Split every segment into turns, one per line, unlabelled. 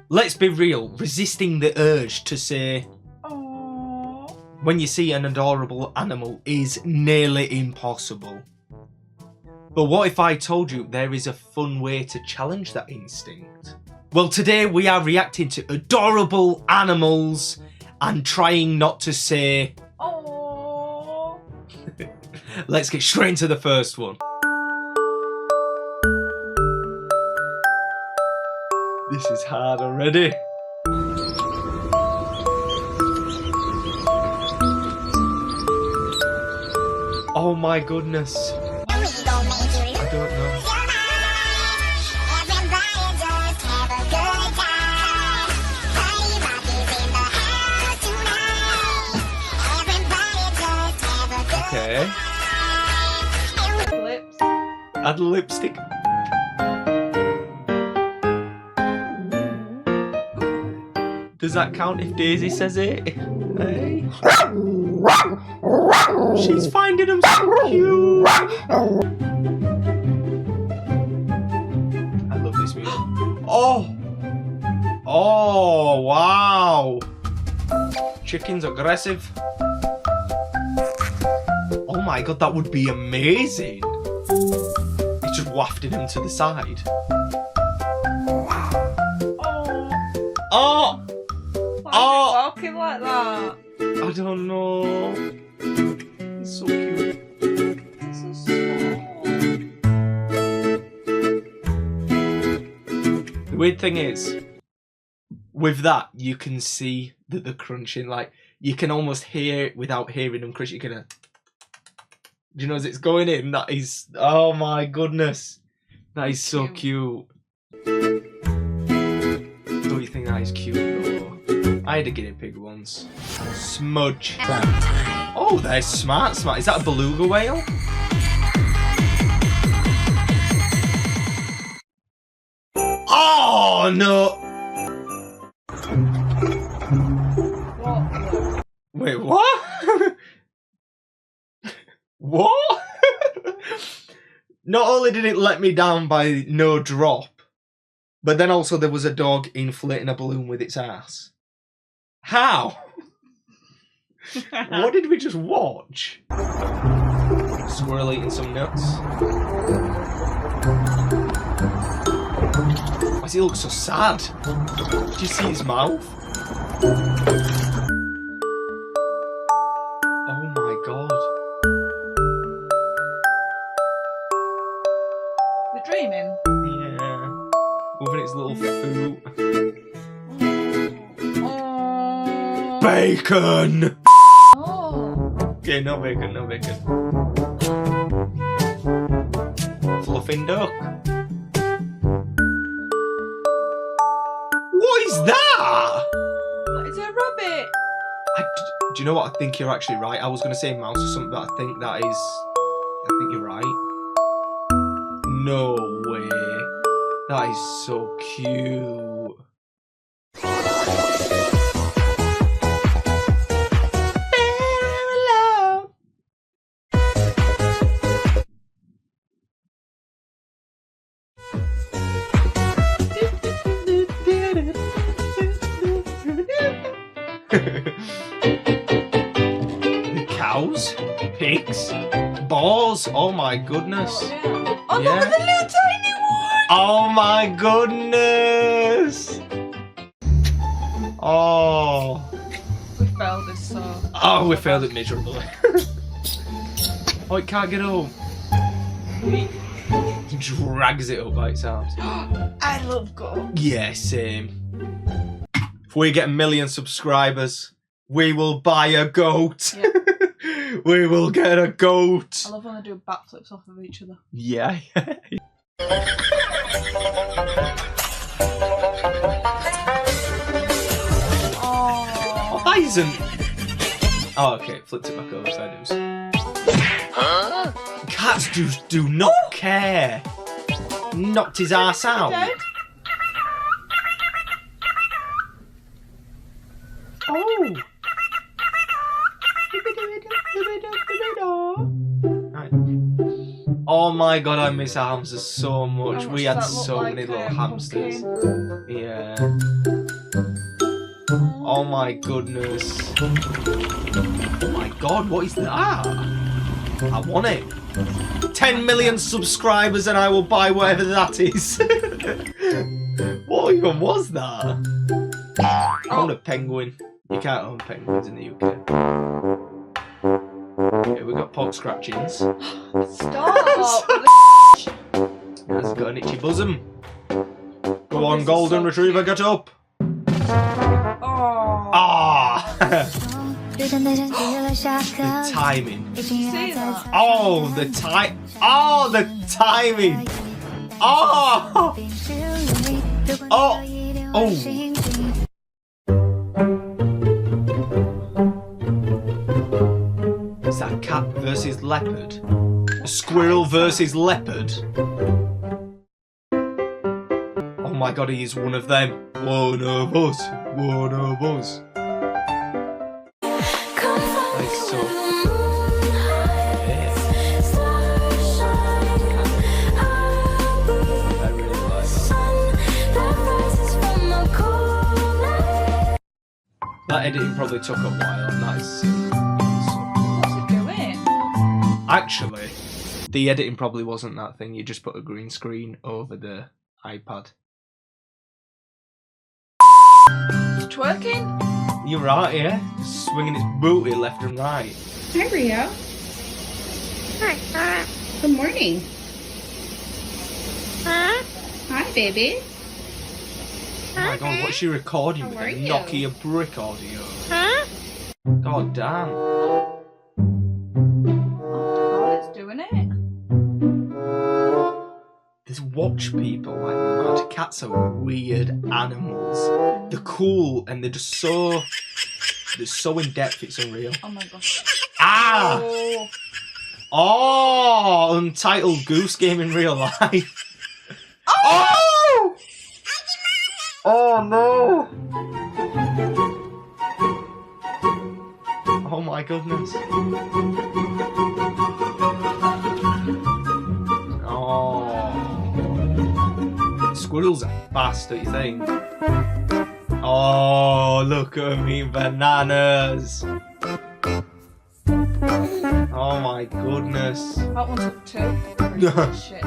let's be real, resisting the urge to say "aww" when you see an adorable animal is nearly impossible. But what if I told you there is a fun way to challenge that instinct? Well, today we are reacting to adorable animals and trying not to say "aww." Let's get straight into the first one. This is hard already. Oh my goodness. I don't know. Okay.
Lips.
Add lipstick. Does that count if Daisy says it? Hey. She's finding them so cute. I love this music. Oh! Oh, wow! Chicken's aggressive. Oh my god, that would be amazing. It's just wafting him to the side. Oh!
Why is it walking like that?
I don't know. It's so cute.
It's so small.
The weird thing is, with that, you can see that they're crunching. Like, you can almost hear it without hearing them crunch. You can. Do you know as it's going in? That is. Oh my goodness. That is so cute. Don't you think that is cute though? I had a guinea pig once. Smudge. Oh, there's Smart. Is that a beluga whale? Oh no!
What?
Wait, what? What? Not only did it let me down by no drop, but then also there was a dog inflating a balloon with its ass. How? What did we just watch? Squirrel eating some nuts. Why does he look so sad? Did you see his mouth? Oh my god.
We're dreaming?
Yeah. Moving its little foot. Bacon!
Oh.
Okay, no bacon, no bacon. Fluffing duck. What is that?
It's a rabbit.
Do you know what? I think you're actually right. I was going to say mouse or something, but I think that is... I think you're right. No way. That is so cute. The cows, pigs, boars. Oh my goodness!
Oh, yeah. Oh,
Yeah.
look at the little tiny one!
Oh my goodness! Oh.
We failed this so.
Oh, we failed it miserably. Oh, it can't get up. It drags it up by its arms.
I love goats.
Yeah, same. If we get 1 million subscribers, we will buy a goat.
Yeah.
We will get a goat.
I love when they do backflips off of each other.
Yeah. Oh, that isn't. Oh, okay. Flipped it back over so I do. Huh? Cats do not care. Knocked his ass out.
Dead?
Oh. Right. Oh my god, I miss our hamsters so much.
How much
We
does
had
that look
so
like,
many little hamsters.
pumpkin?
Yeah. Oh my goodness. Oh my god, what is that? I want it. 10 million subscribers and I will buy whatever that is. What even was that? I own a penguin. You can't own penguins in the UK. Okay, we got pork scratchings.
Stop!
Has got an itchy bosom. Go on, golden retriever, get up.
Oh.
Ah! The timing.
Did you see that?
Oh, the time. Oh, the timing. Oh! Oh! Oh! Is that cat versus leopard? A squirrel versus leopard? Oh my god, he is one of them. One of us. One of us. That is so... Yeah. I really like that. That editing probably took a while, and that is sick.
What's it doing?
Actually, the editing probably wasn't that thing. You just put a green screen over the iPad.
Twerking?
You're right, yeah? Swinging its booty left and right.
Hi, Rio. Good morning. Hi, baby.
Oh my god, what's she recording
How
with?
are
A
you?
Nokia brick audio. God damn.
Oh, it's doing it.
There's watch people like mad. Cats are weird animals. They're cool and they're just so... They're so in depth, it's unreal.
Oh my gosh.
Ah!
Oh.
Oh! Untitled Goose Game in real life. Oh! Oh no! Oh my goodness. Oh. Squirrels are fast, don't you think? Oh, look at me, bananas. Oh my goodness.
That one took two. Shit.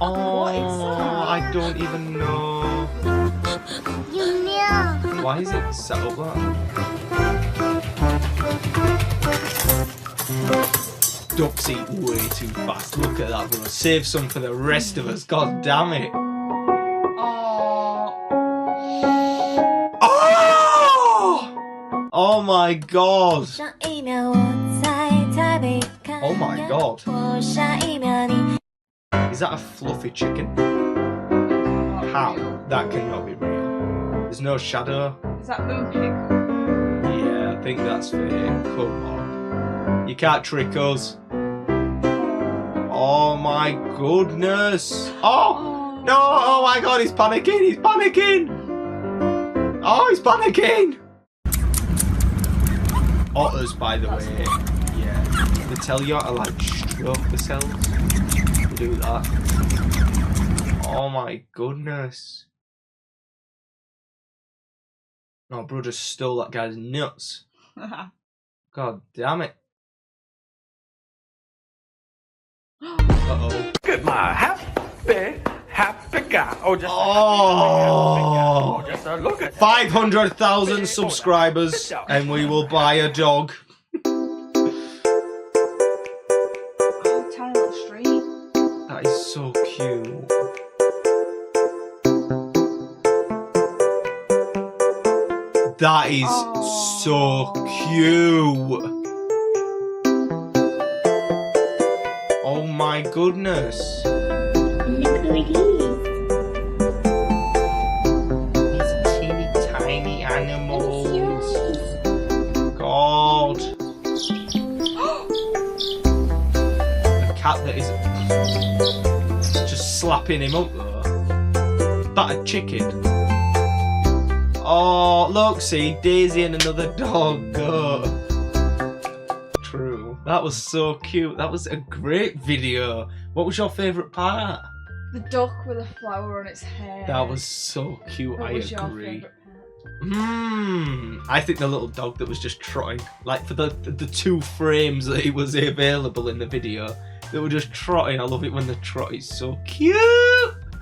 Oh,
What is that?
I don't even know. Why is it set up like that? Ducks eat way too fast. Look at that, bro. Save some for the rest of us. God damn it.
Oh.
Oh! Oh my god. Oh my god. Is that a fluffy chicken? How? That cannot be real. There's no shadow.
Is that Moonpig?
Yeah, I think that's fake. Come on. You can't trick us. Oh my goodness. Oh! No! Oh my god, he's panicking! He's panicking! Oh, he's panicking! Otters, by the way, yeah. They tell you how to like stroke themselves. They do that. Oh my goodness. No, bro just stole that guy's nuts. God damn it. Uh-oh.
Look at my happy guy. Oh, just
Oh!
just a look at
500,000 subscribers and we will buy a dog.
Oh, tiny little street.
That is so cute. That is so cute. Oh my goodness. These teeny tiny animals. God. A cat that is just slapping him up though. That a chicken. Oh, look, see, Daisy and another dog go. True. That was so cute. That was a great video. What was your favourite part?
The duck with a flower on its hair.
That was so cute.
What
I
was your
agree.
favourite part?
I think the little dog that was just trotting, like for the 2 frames that it was available in the video, they were just trotting. I love it when the trot is so cute.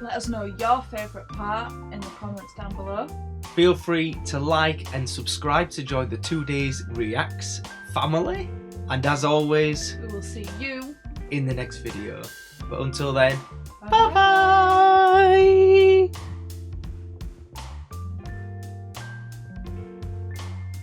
Let us know your favourite part in the comments down below.
Feel free to like and subscribe to join the Twodays Reacts family. And as always,
We will see you.
in the next video. But until then,
Bye.
bye bye.